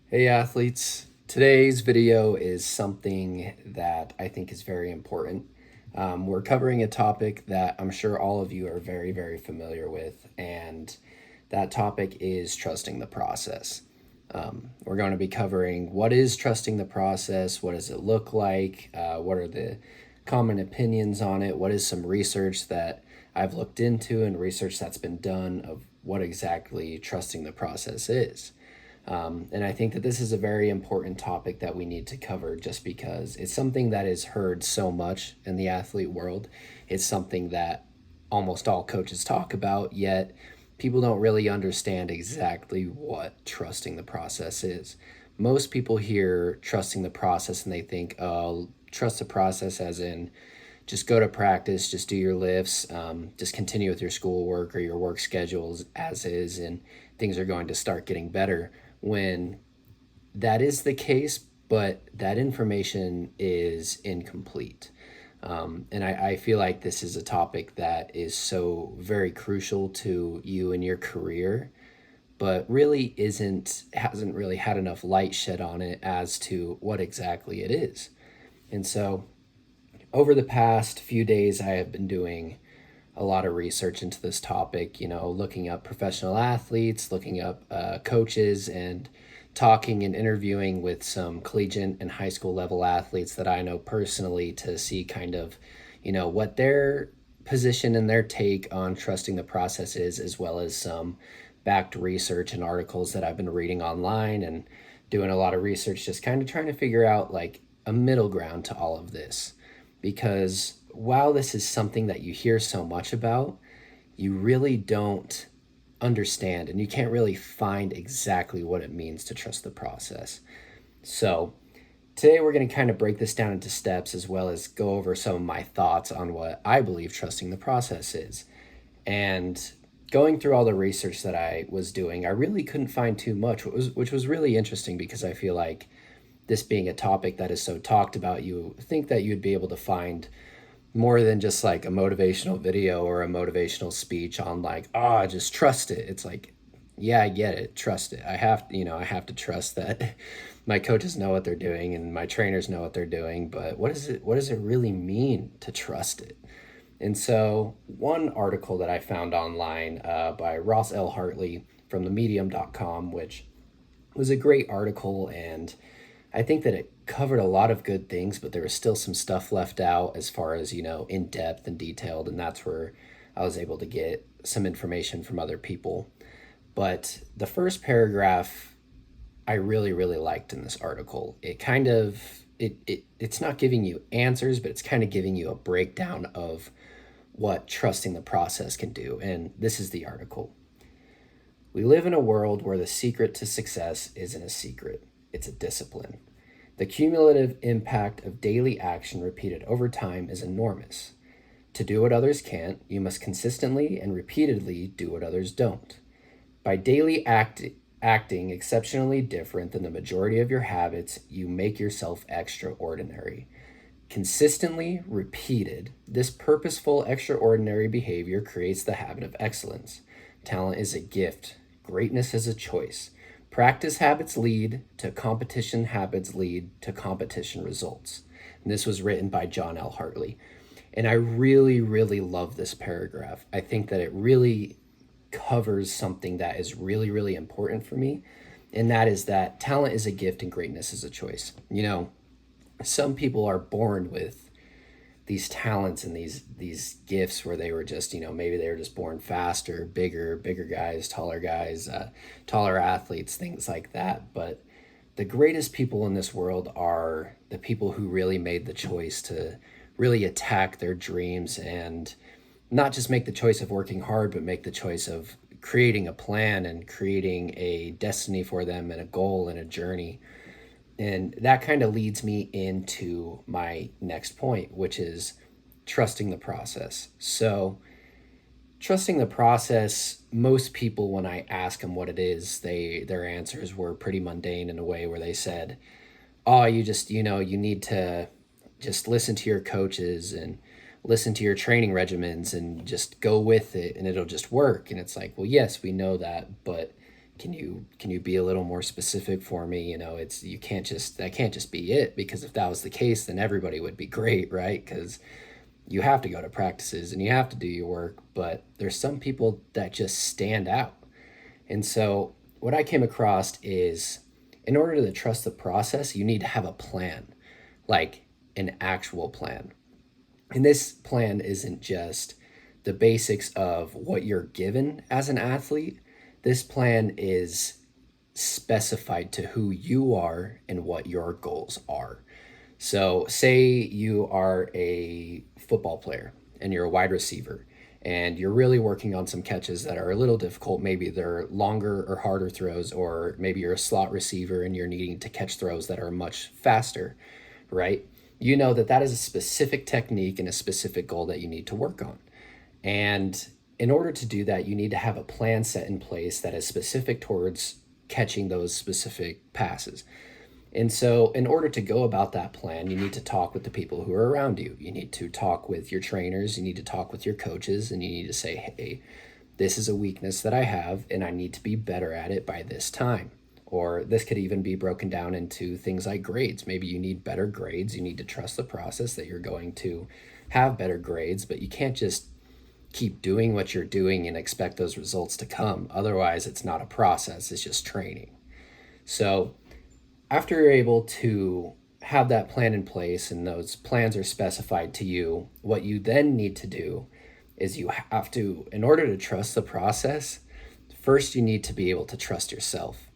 Hey athletes, today's video is something that I think is very important. We're covering a topic that I'm sure all of you are very, very familiar with, and that topic is trusting the process. We're going to be covering what is trusting the process, what does it look like, what are the common opinions on it, what is some research that I've looked into and research that's been done of what exactly trusting the process is. And I think that this is a very important topic that we need to cover just because it's something that is heard so much in the athlete world. It's something that almost all coaches talk about, yet people don't really understand exactly what trusting the process is. Most people hear trusting the process and they think, oh, trust the process as in just go to practice, just do your lifts, just continue with your schoolwork or your work schedules as is, and things are going to start getting better when that is the case, but that information is incomplete. And I feel like this is a topic that is so very crucial to you and your career, but really hasn't really had enough light shed on it as to what exactly it is. And so over the past few days, I have been doing a lot of research into this topic, looking up professional athletes, looking up coaches, and talking and interviewing with some collegiate and high school level athletes that I know personally to see kind of, what their position and their take on trusting the process is, as well as some backed research and articles that I've been reading online and doing a lot of research, just kind of trying to figure out like a middle ground to all of this. Because while this is something that you hear so much about, you really don't understand and you can't really find exactly what it means to trust the process. So, today we're going to kind of break this down into steps as well as go over some of my thoughts on what I believe trusting the process is. And going through all the research that I was doing, I really couldn't find too much, which was really interesting because I feel like this being a topic that is so talked about, you think that you'd be able to find more than just like a motivational video or a motivational speech on like, just trust it. It's like, yeah, I get it. Trust it. I have to trust that my coaches know what they're doing and my trainers know what they're doing. But what does it really mean to trust it? And so, one article that I found online by Ross L. Hartley from the medium.com, which was a great article, and I think that it covered a lot of good things, but there was still some stuff left out as far as, in depth and detailed. And that's where I was able to get some information from other people. But the first paragraph I really, really liked in this article. It kind of, it's not giving you answers, but it's kind of giving you a breakdown of what trusting the process can do. And this is the article. We live in a world where the secret to success isn't a secret, it's a discipline. The cumulative impact of daily action repeated over time is enormous. To do what others can't, you must consistently and repeatedly do what others don't. By acting exceptionally different than the majority of your habits, you make yourself extraordinary. Consistently repeated, this purposeful, extraordinary behavior creates the habit of excellence. Talent is a gift, greatness is a choice. Practice habits lead to competition, habits lead to competition results. And this was written by John L. Hartley. And I really, really love this paragraph. I think that it really covers something that is really, really important for me. And that is that talent is a gift and greatness is a choice. Some people are born with these talents and these gifts where they were just, maybe they were just born faster, bigger guys, taller athletes, things like that. But the greatest people in this world are the people who really made the choice to really attack their dreams and not just make the choice of working hard, but make the choice of creating a plan and creating a destiny for them and a goal and a journey. And that kind of leads me into my next point, which is trusting the process. So, trusting the process, most people, when I ask them what it is, their answers were pretty mundane in a way where they said, "Oh, you just, you need to just listen to your coaches and listen to your training regimens and just go with it and it'll just work." And it's like, well, yes, we know that, but can you be a little more specific for me? It's that can't just be it, because if that was the case, then everybody would be great, right? Because you have to go to practices and you have to do your work, but there's some people that just stand out. And so what I came across is, in order to trust the process, you need to have a plan, like an actual plan. And this plan isn't just the basics of what you're given as an athlete. This plan is specified to who you are and what your goals are. So, say you are a football player and you're a wide receiver and you're really working on some catches that are a little difficult. Maybe they're longer or harder throws, or maybe you're a slot receiver and you're needing to catch throws that are much faster, right? You know that that is a specific technique and a specific goal that you need to work on. And in order to do that, you need to have a plan set in place that is specific towards catching those specific passes. And so, in order to go about that plan, you need to talk with the people who are around you. You need to talk with your trainers, you need to talk with your coaches, and you need to say, hey, this is a weakness that I have, and I need to be better at it by this time. Or this could even be broken down into things like grades. Maybe you need better grades. You need to trust the process that you're going to have better grades, but you can't just keep doing what you're doing and expect those results to come. Otherwise, it's not a process, it's just training. So, after you're able to have that plan in place and those plans are specified to you, what you then need to do is you have to, in order to trust the process, first you need to be able to trust yourself.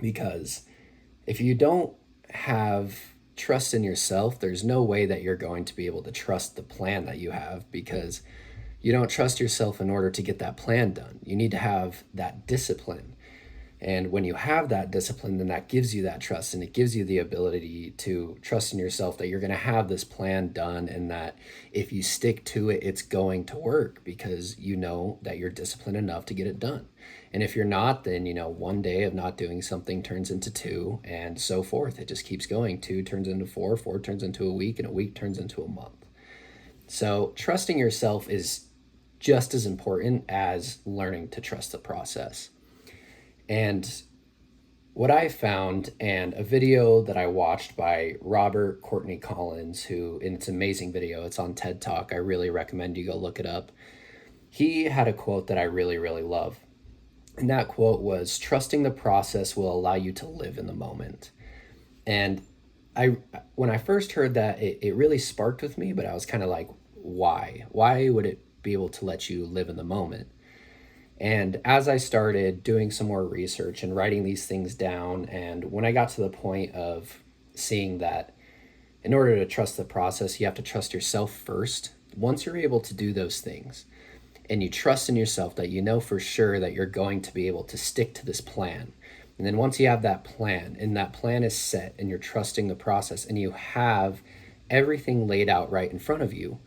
Because if you don't have trust in yourself, there's no way that you're going to be able to trust the plan that you have, because you don't trust yourself in order to get that plan done. You need to have that discipline. And when you have that discipline, then that gives you that trust, and it gives you the ability to trust in yourself that you're going to have this plan done, and that if you stick to it, it's going to work, because you know that you're disciplined enough to get it done. And if you're not, then, one day of not doing something turns into two, and so forth. It just keeps going. Two turns into four, four turns into a week, and a week turns into a month. So trusting yourself is just as important as learning to trust the process. And what I found, and a video that I watched by Robert Courtney Collins, who, and it's an amazing video, it's on TED Talk, I really recommend you go look it up. He had a quote that I really, really love. And that quote was, "Trusting the process will allow you to live in the moment." And when I first heard that, it really sparked with me, but I was kind of like, why? Why would it be able to let you live in the moment? And as I started doing some more research and writing these things down, and when I got to the point of seeing that in order to trust the process, you have to trust yourself first. Once you're able to do those things and you trust in yourself that you know for sure that you're going to be able to stick to this plan. And then once you have that plan, and that plan is set, and you're trusting the process, and you have everything laid out right in front of you,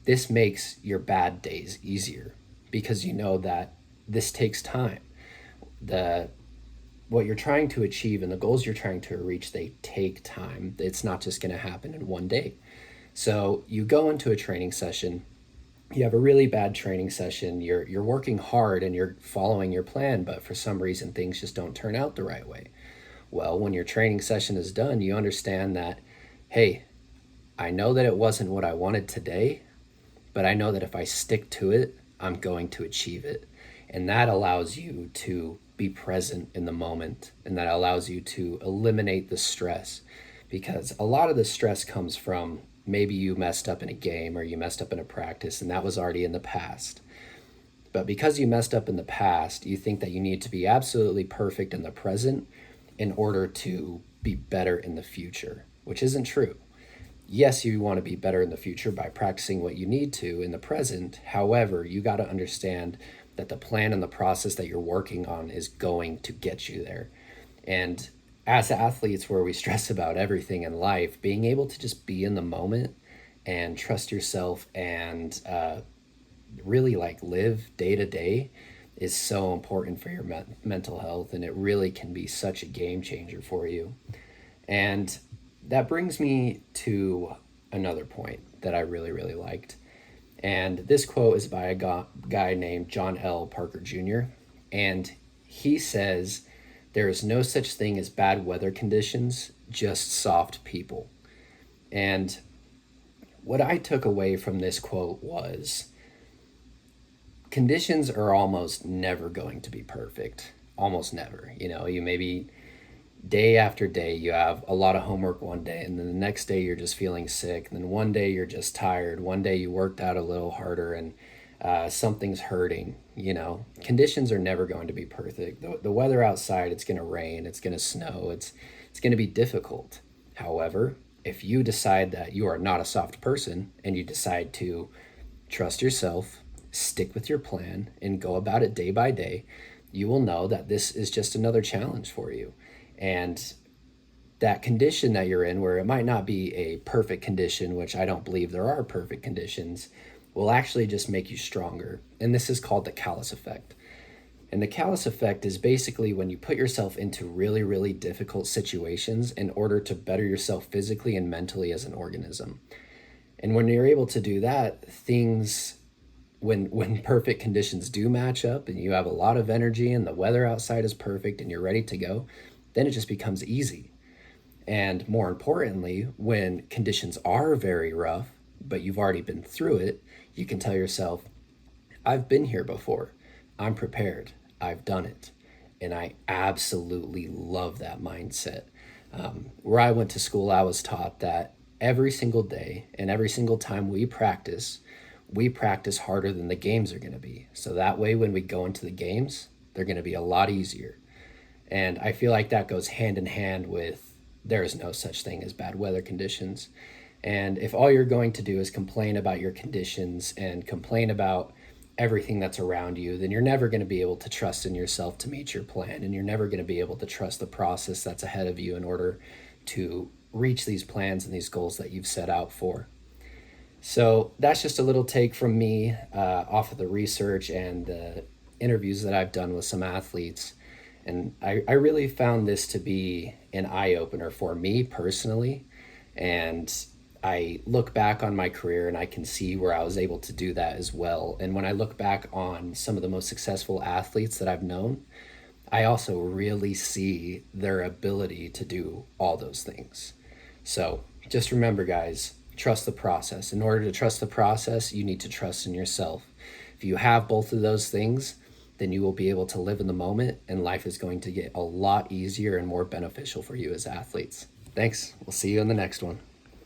this makes your bad days easier, because you know that this takes time. What you're trying to achieve and the goals you're trying to reach, they take time. It's not just going to happen in one day. So you go into a training session, you have a really bad training session, you're working hard and you're following your plan, but for some reason things just don't turn out the right way. Well, when your training session is done, you understand that, hey, I know that it wasn't what I wanted today, but I know that if I stick to it, I'm going to achieve it. And that allows you to be present in the moment, and that allows you to eliminate the stress, because a lot of the stress comes from maybe you messed up in a game or you messed up in a practice, and that was already in the past. But because you messed up in the past, you think that you need to be absolutely perfect in the present in order to be better in the future, which isn't true. Yes, you want to be better in the future by practicing what you need to in the present. However, you got to understand that the plan and the process that you're working on is going to get you there. And as athletes, where we stress about everything in life, being able to just be in the moment and trust yourself and really like live day to day is so important for your mental health, and it really can be such a game changer for you. And that brings me to another point that I really, really liked. And this quote is by a guy named John L. Parker Jr. And He says, there is no such thing as bad weather conditions, just soft people. And what I took away from this quote was conditions are almost never going to be perfect. Almost never. You know, you maybe day after day you have a lot of homework one day, and then the next day you're just feeling sick, and then one day you're just tired, one day you worked out a little harder, and something's hurting. You know, conditions are never going to be perfect. The weather outside, it's going to rain, it's going to snow, it's going to be difficult. However, if you decide that you are not a soft person and you decide to trust yourself, stick with your plan, and go about it day by day, you will know that this is just another challenge for you. And that condition that you're in, where it might not be a perfect condition, which I don't believe there are perfect conditions, will actually just make you stronger. And this is called the callus effect. And the callus effect is basically when you put yourself into really, really difficult situations in order to better yourself physically and mentally as an organism. And when you're able to do that, things, when perfect conditions do match up and you have a lot of energy and the weather outside is perfect and you're ready to go, then it just becomes easy. And more importantly, when conditions are very rough, but you've already been through it, you can tell yourself, I've been here before. I'm prepared. I've done it. And I absolutely love that mindset. Where I went to school, I was taught that every single day and every single time we practice harder than the games are going to be. So that way, when we go into the games, they're going to be a lot easier. And I feel like that goes hand in hand with there is no such thing as bad weather conditions. And if all you're going to do is complain about your conditions and complain about everything that's around you, then you're never going to be able to trust in yourself to meet your plan. And you're never going to be able to trust the process that's ahead of you in order to reach these plans and these goals that you've set out for. So that's just a little take from me off of the research and the interviews that I've done with some athletes. And I really found this to be an eye-opener for me personally. And I look back on my career and I can see where I was able to do that as well. And when I look back on some of the most successful athletes that I've known, I also really see their ability to do all those things. So just remember, guys, trust the process. In order to trust the process, you need to trust in yourself. If you have both of those things, then you will be able to live in the moment, and life is going to get a lot easier and more beneficial for you as athletes. Thanks. We'll see you in the next one.